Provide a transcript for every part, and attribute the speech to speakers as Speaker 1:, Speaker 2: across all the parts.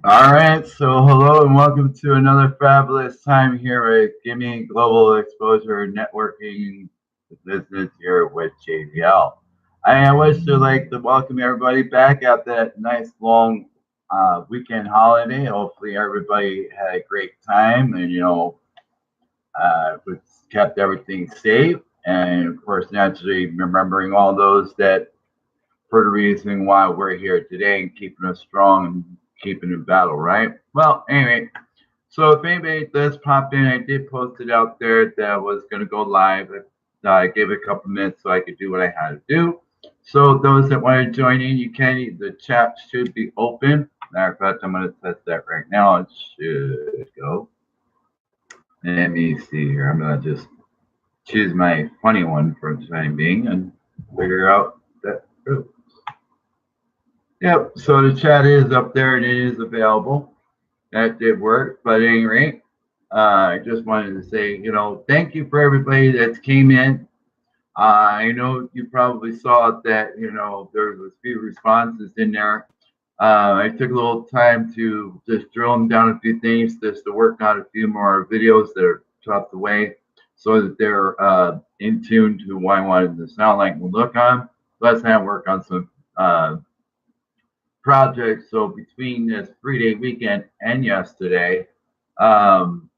Speaker 1: All right, so hello and welcome to another fabulous time here at GIMME Global Exposure Networking Business here with JDL. I wish to like to welcome everybody back at that nice long weekend holiday. Hopefully everybody had a great time and kept everything safe, and of course naturally remembering all those that for the reason why we're here today and keeping us strong and keeping in battle, right? Well, anyway, so if anybody does pop in, I did post it out there that I was going to go live. I gave it a couple minutes so I could do what I had to do. So those that want to join in, you can. The chat should be open. Matter of fact, I'm going to test that right now. It should go. Let me see here. I'm going to just choose my funny one for the time being and figure out that. Oh, yep. So the chat is up there and it is available. That did work. But at any rate, I just wanted to say, thank you for everybody that came in. I know you probably saw that, there was a few responses in there. I took a little time to just drill them down a few things, just to work on a few more videos that are tucked away so that they're in tune to what I wanted to sound like and look on. Let's have work on some projects. So between this 3-day weekend and yesterday, um,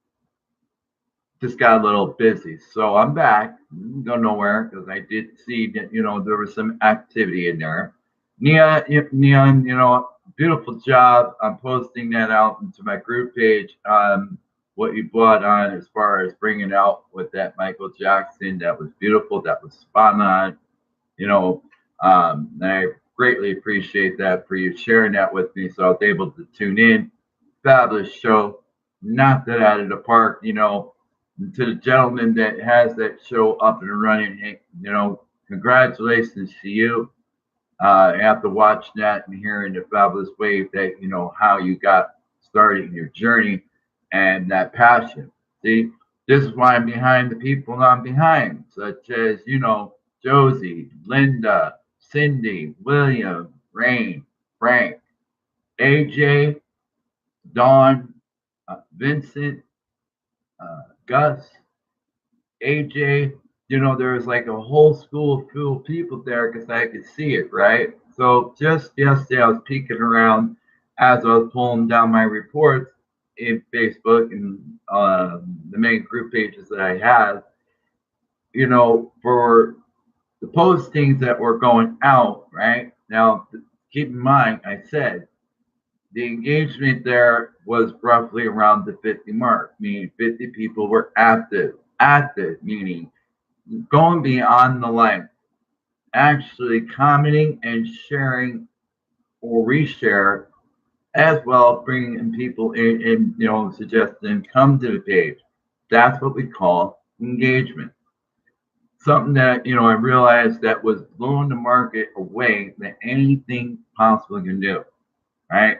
Speaker 1: just got a little busy. So I'm back. Didn't go nowhere because I did see that there was some activity in there. Neon, beautiful job. I'm posting that out into my group page. What you brought on as far as bringing out with that Michael Jackson, that was beautiful. That was spot on. And I greatly appreciate that for you sharing that with me, so I was able to tune in. Fabulous show, knocked it out of the park. To the gentleman that has that show up and running, hey, congratulations to you. After watching that and hearing the fabulous way that how you got started in your journey and that passion. See, this is why I'm behind the people I'm behind, such as Josie, Linda, Cindy, William, Rain, Frank, AJ, Dawn, Vincent, Gus, AJ. There was like a whole school full of people there because I could see it, right? So just yesterday, I was peeking around as I was pulling down my reports in Facebook and the main group pages that I have, for the postings that were going out, right? Now, keep in mind, I said the engagement there was roughly around the 50 mark, meaning 50 people were active, meaning going beyond the line, actually commenting and sharing or reshare, as well bringing in people in and suggesting come to the page. That's what we call engagement. Something that I realized that was blowing the market away that anything possible can do, right?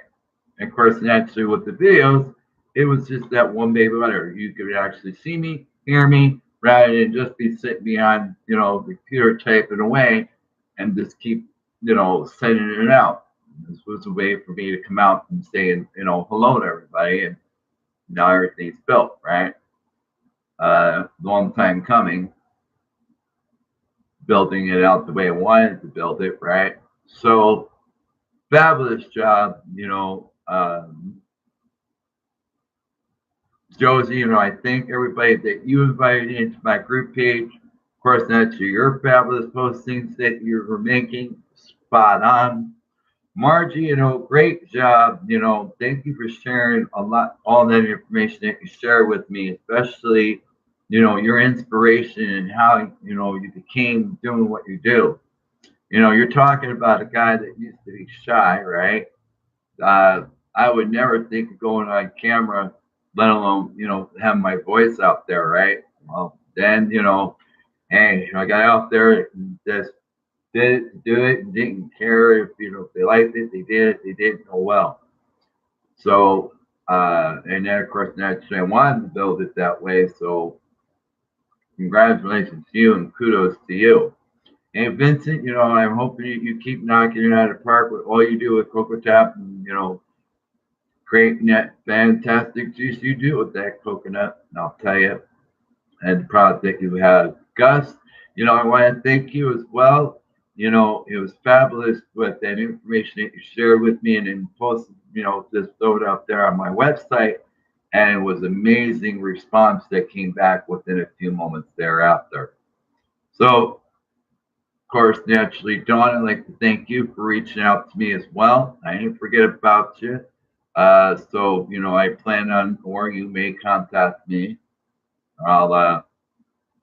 Speaker 1: And of course, naturally with the videos, it was just that one baby letter. You could actually see me, hear me, rather than just be sitting behind, the computer typing away and just keep, sending it out. This was a way for me to come out and say, hello to everybody. And now everything's built, right? Long time coming, building it out the way I wanted to build it, right? So fabulous job, Josie, I thank everybody that you invited into my group page. Of course, that's your fabulous postings that you were making. Spot on. Margie, great job. Thank you for sharing all that information that you share with me, especially, your inspiration and how, you became doing what you do. You're talking about a guy that used to be shy, right? Uh, I would never think of going on camera, let alone, have my voice out there, right? Well, then, hey, I got out there and just did it, do it, and didn't care if, if they liked it, they did it, they didn't, oh well. So, and then of course, naturally, I wanted to build it that way. So, congratulations to you and kudos to you. And Vincent, I'm hoping you keep knocking it out of the park with all you do with Coco Tap and, creating that fantastic juice you do with that coconut. And I'll tell you, and the product that you have. Gus, I want to thank you as well. It was fabulous with that information that you shared with me and then posted, just throw it up there on my website. And it was amazing response that came back within a few moments thereafter. So, of course, naturally, Dawn, I'd like to thank you for reaching out to me as well. I didn't forget about you. So, I plan on, or you may contact me. I'll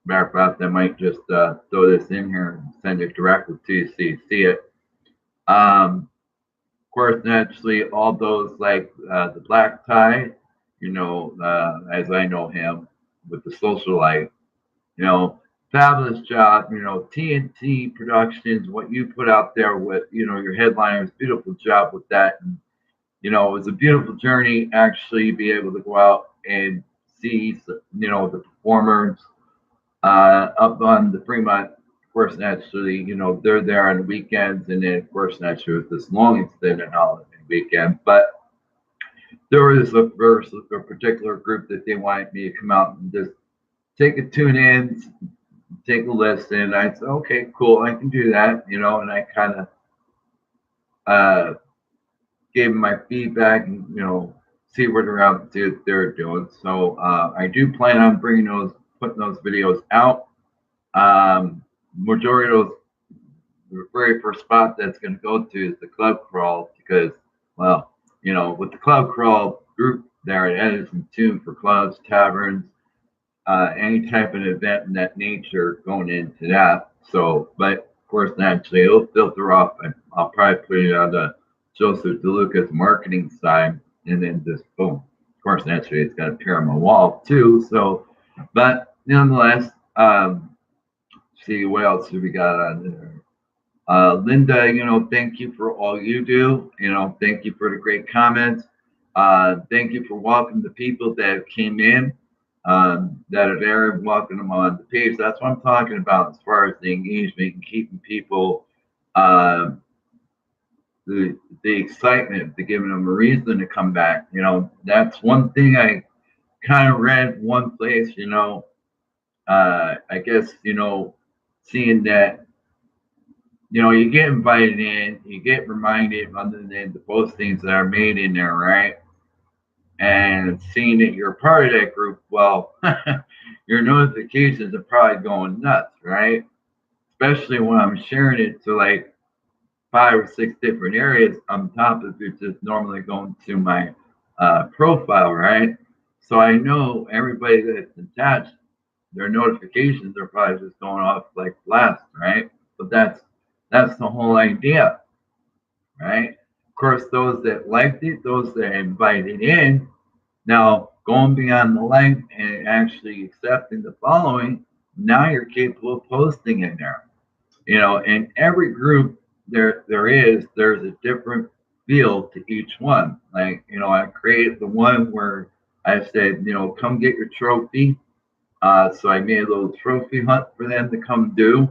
Speaker 1: matter of fact, I might just throw this in here and send it directly to you so you see it. Of course, naturally, all those like the black tie, as I know him with the socialite, you know, fabulous job. TNT Productions, what you put out there with, your headliners, beautiful job with that. And, it was a beautiful journey actually be able to go out and see, the performers up on the Fremont. Of course, naturally, they're there on the weekends, and then of course, naturally, with this long extended holiday weekend. But there was a particular group that they wanted me to come out and just take a tune in, take a listen. I said, okay, cool, I can do that, and I kind of uh, gave them my feedback and see what they're doing. So I do plan on putting those videos out. Majority of those, the very first spot that's going to go to is the club crawl because, well, with the club crawl group there, it is in tune for clubs, taverns, any type of event in that nature going into that. So, but of course, naturally, it'll filter off, and I'll probably put it on the Joseph De Luca's marketing side, and then just boom. Of course, naturally, it's got to appear on my wall too. So, but nonetheless, see what else have we got on there. Linda, thank you for all you do. Thank you for the great comments. Thank you for welcoming the people that came in, that are there, and welcome them on the page. That's what I'm talking about as far as the engagement and keeping people, uh, the excitement, to giving them a reason to come back. That's one thing I kind of read one place. I guess seeing that you get invited in, you get reminded other than the postings that are made in there, right? And seeing that you're part of that group, well, your notifications are probably going nuts, right? Especially when I'm sharing it to like 5 or 6 different areas on top of it just normally going to my profile, right? So I know everybody that's attached, their notifications are probably just going off like blast, right? But that's the whole idea, right? Of course, those that liked it, those that invited in, now going beyond the like and actually accepting the following, now you're capable of posting in there. In every group there's a different feel to each one. Like, I created the one where I said, come get your trophy. So I made a little trophy hunt for them to come do,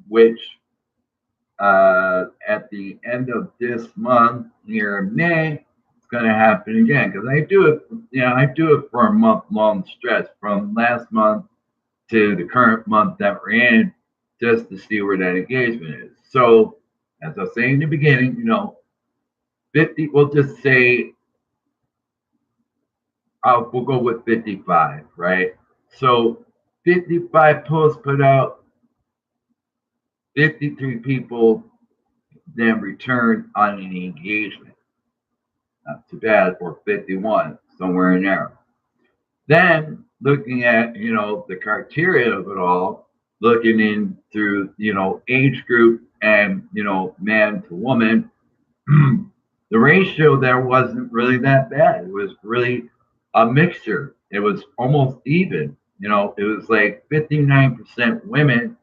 Speaker 1: which at the end of this month here in May, it's going to happen again because I do it for a month long stretch from last month to the current month that we're in, just to see where that engagement is. So, as I was saying in the beginning, 50, we'll just say, we'll go with 55, right? So, 55 posts put out, 53 people then return on an engagement. Not too bad for 51, somewhere in there. Then looking at, the criteria of it all, looking in through, age group and, man to woman, the ratio there wasn't really that bad. It was really a mixture. It was almost even. It was like 59% women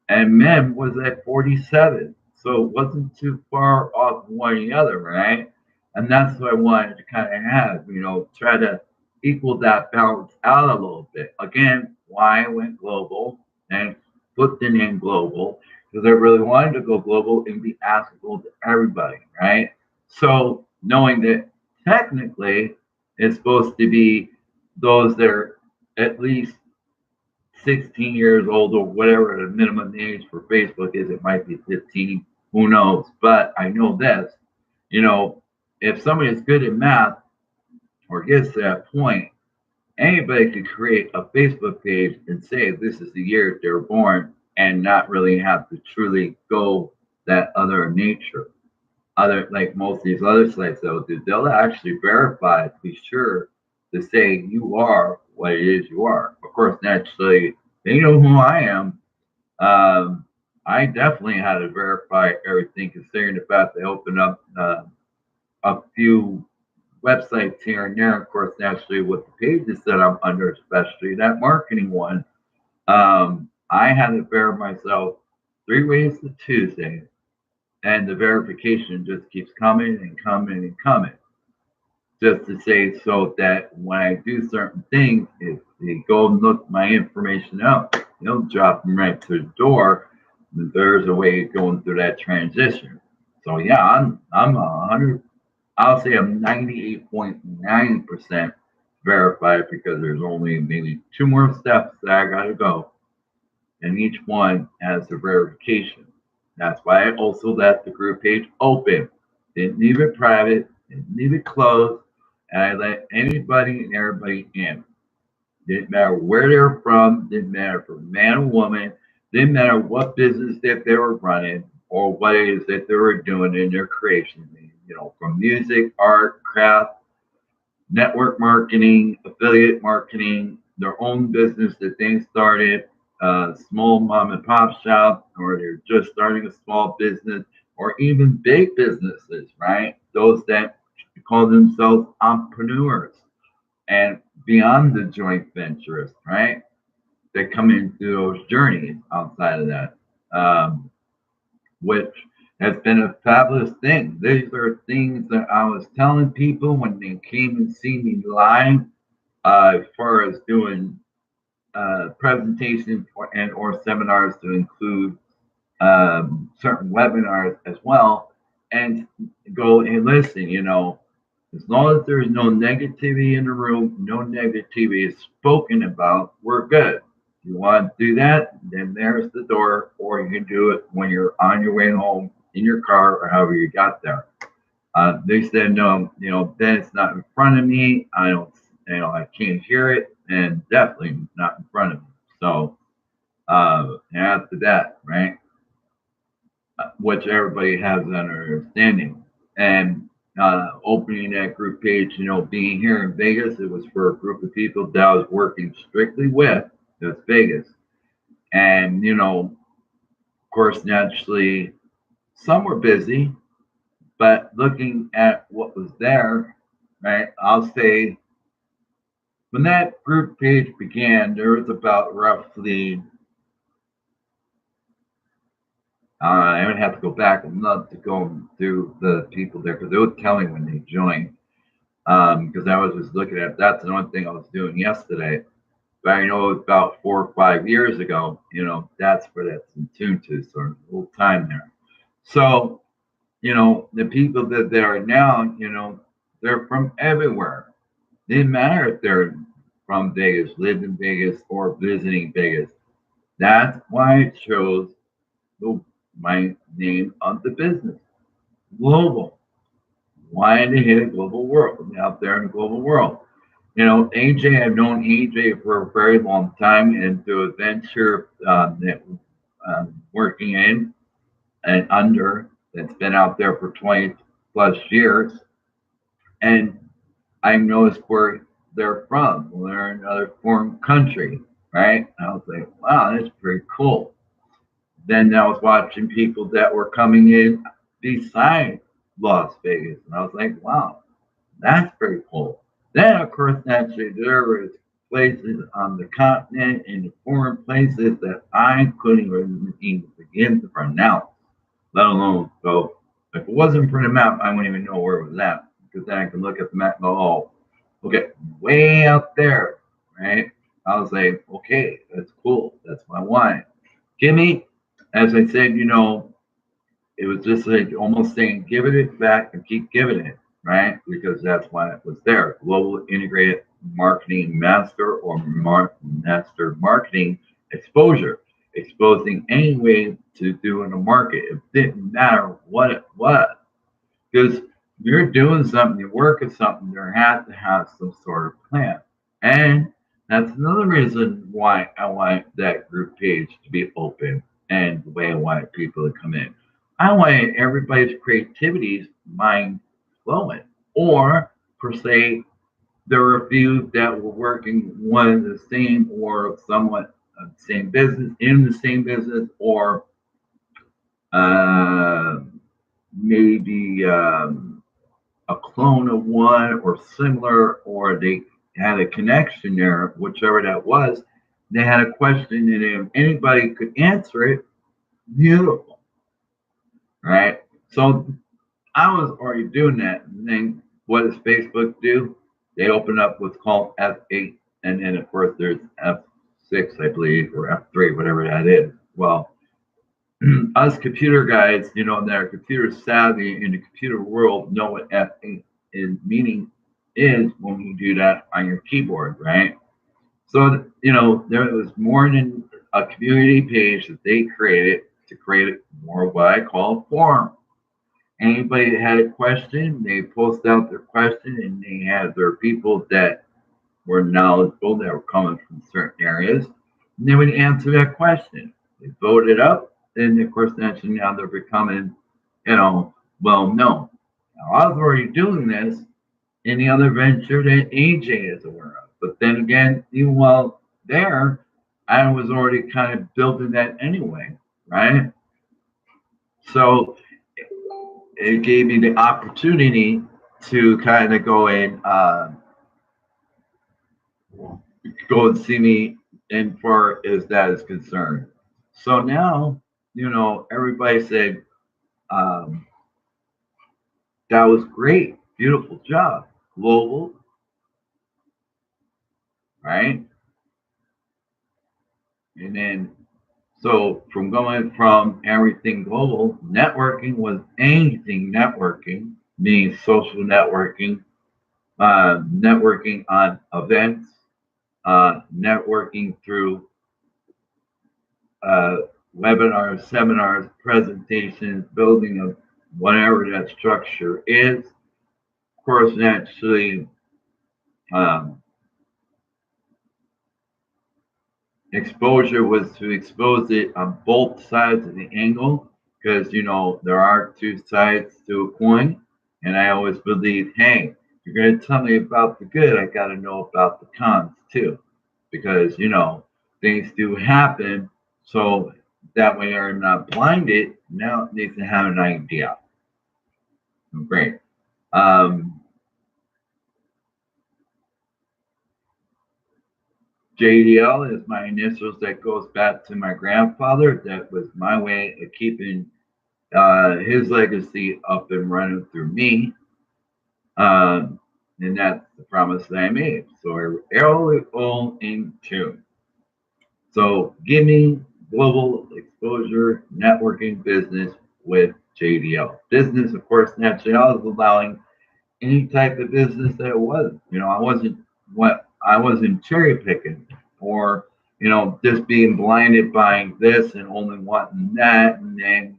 Speaker 1: and men was at 47. So it wasn't too far off one or the other, right? And that's what I wanted to kind of have, try to equal that balance out a little bit. Again, why I went global and put the name global, because I really wanted to go global and be applicable to everybody, right? So knowing that technically it's supposed to be those that are at least 16 years old or whatever the minimum age for Facebook is. It might be 15, who knows? But I know this, you know, if somebody is good at math or gets to that point, anybody could create a Facebook page and say this is the year they're born and not really have to truly go that other nature. Other like most of these other sites they'll do, they'll actually verify to be sure to say you are what it is you are. Of course, naturally, they know who I am. I definitely had to verify everything, considering the fact they opened up a few websites here and there. Of course, naturally, with the pages that I'm under, especially that marketing one, I had to verify myself 3 ways to Tuesday, and the verification just keeps coming and coming and coming. Just to say so that when I do certain things, if they go and look my information up, they'll drop them right to the door. There's a way of going through that transition. So yeah, I'm 100. I'll say I'm 98.9% verified because there's only maybe two more steps that I gotta go, and each one has a verification. That's why I also left the group page open. Didn't leave it private, didn't leave it closed, and I let anybody and everybody in. Didn't matter where they're from, didn't matter if they're man or woman, didn't matter what business that they were running or what it is that they were doing in their creation. You know, from music, art, craft, network marketing, affiliate marketing, their own business that they started, a small mom and pop shop, or they're just starting a small business, or even big businesses, right? Those that call themselves entrepreneurs and beyond the joint ventures, right? That come into those journeys outside of that, which has been a fabulous thing. These are things that I was telling people when they came and see me live, as far as doing presentations and or seminars to include certain webinars as well, and go and listen. You know, as long as there's no negativity in the room, no negativity is spoken about, we're good. If you want to do that, then there's the door, or you can do it when you're on your way home in your car or however you got there. They said no, you know, then it's not in front of me. I don't, you know, I can't hear it, and definitely not in front of me. So after that, right, which everybody has an understanding. And opening that group page, you know, being here in Vegas, it was for a group of people that I was working strictly with. That's Vegas. And, you know, of course, naturally, some were busy, but looking at what was there, right, I'll say when that group page began, there was about roughly, I would have to go back and look to go through the people there because they were telling when they joined. Because I was just looking at that's the one thing I was doing yesterday. But I know about 4 or 5 years ago, you know, that's where that's in tune to, so a little time there. So, you know, the people that they are now, you know, they're from everywhere. It didn't matter if they're from Vegas, lived in Vegas, or visiting Vegas. That's why it shows the, my name of the business, global. Why to hit a global world, out there in the global world. You know, AJ, I've known AJ for a very long time, and through a venture that working in and under that's been out there for 20 plus years. And I noticed where they're from. Well, they're in another foreign country, right? And I was like, wow, that's pretty cool. Then I was watching people that were coming in beside Las Vegas, and I was like, wow, that's pretty cool. Then, of course, naturally, there was places on the continent and the foreign places that I couldn't even begin to pronounce, let alone go. If it wasn't for the map, I wouldn't even know where it was at because then I could look at the map and go, oh, okay, way out there, right? I was like, okay, that's cool. That's what I wanted. Gimme, as I said, you know, it was just like almost saying, give it back and keep giving it. right? Because that's why it was there. Global Integrated Marketing Master or Master Marketing Exposure, exposing any way to do in the market. It didn't matter what it was. Because you're doing something, you're working something, there has to have some sort of plan. And that's another reason why I want that group page to be open and the way I wanted people to come in. I wanted everybody's creativity's mind flowing. Or, per se, there were a few that were working one and the same or somewhat the same business, in the same business, or uh, maybe a clone of one or similar, or they had a connection there, whichever that was. They had a question, and if anybody could answer it, beautiful, right? So I was already doing that. And then what does Facebook do? They open up what's called F8, and then of course there's F6, I believe, or F3, whatever that is. Well, us computer guys, that are computer savvy in the computer world know what F8 is meaning is when you do that on your keyboard, right? So, there was more than a community page that they created to create more what I call a forum. Anybody that had a question, they post out their question, and they had their people that were knowledgeable that were coming from certain areas, and they would answer that question. They voted up, and of course, naturally now they're becoming, well known. Now, I was already doing this in the other venture that AJ is aware of. But then again, even while there, I was already kind of building that anyway, right? So it gave me the opportunity to kind of go and see me in far as that is concerned. So now, everybody said, um, that was great, beautiful job, global, right? And then, so from going from everything global, networking was anything networking, meaning social networking, networking on events, networking through uh, webinars, seminars, presentations, building of whatever that structure is. Of course, naturally, um, exposure was to expose it on both sides of the angle because, there are two sides to a coin. And I always believe, hey, if you're going to tell me about the good, I got to know about the cons too. Because, things do happen. So that way I'm not blinded. Now it needs to have an idea. Great. JDL is my initials that goes back to my grandfather. That was my way of keeping his legacy up and running through me. And that's the promise that I made. So I roll it all in tune. So GIMME Global Exposure Networking Business with JDL. Business, of course, naturally, I was allowing any type of business that it was. I wasn't cherry picking or just being blinded by this and only wanting that, and then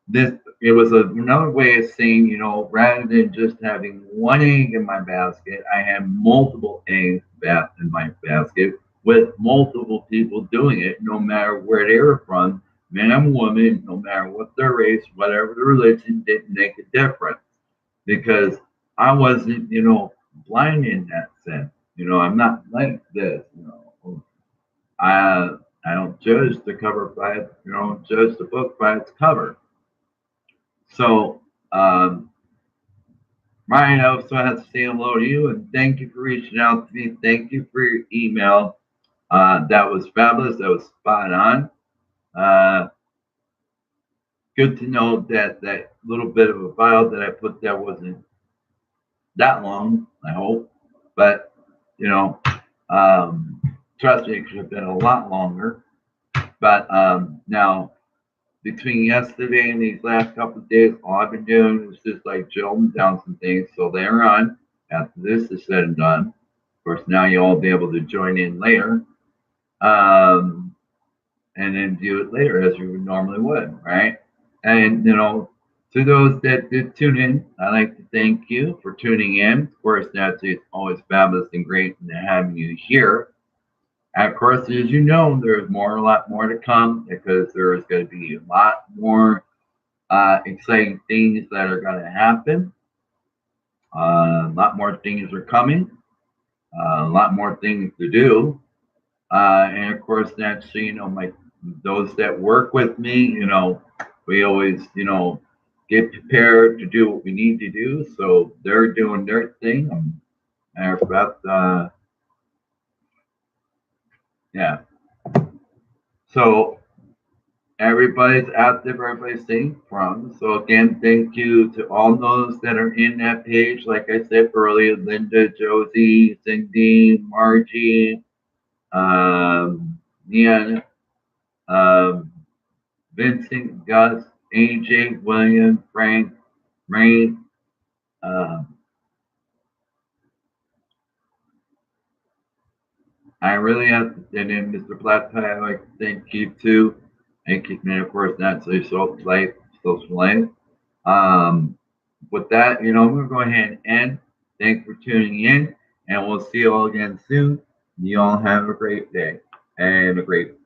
Speaker 1: this it was another way of saying rather than just having one egg in my basket, I had multiple eggs in my basket with multiple people doing it, no matter where they were from, man and woman, no matter what their race, whatever the religion, didn't make a difference because I wasn't, blind in that sense. I'm not like this. I I don't judge the cover by it. Judge the book by its cover. So, Ryan, I also have to say hello to you and thank you for reaching out to me. Thank you for your email. That was fabulous. That was spot on. Uh, Good to know that that little bit of a file that I put there wasn't that long, I hope. But, you know, um, trust me, it could have been a lot longer. But now between yesterday and these last couple of days, all I've been doing is just like jotting down some things. So later on, after this is said and done, of course, now you'll all be able to join in later, um, and then do it later as you normally would, right? And to those that did tune in, I'd like to thank you for tuning in. Of course, naturally, it's always fabulous and great having you here. And of course, as you know, there's a lot more to come because there's going to be a lot more exciting things that are going to happen. A lot more things are coming. A lot more things to do. And of course, naturally, my those that work with me, we always, get prepared to do what we need to do. So they're doing their thing. And about, yeah. So everybody's active, everybody's staying from. So again, thank you to all those that are in that page. Like I said earlier, Linda, Josie, Cindy, Margie, Ian, um, Vincent, Gus, AJ, William, Frank, Ray. Um, I really have to, and then Mr. Black I'd like to thank you too. And keeping it, of course, not so social life. Um, with that, I'm going to go ahead and end. Thanks for tuning in, and we'll see you all again soon. You all have a great day and a great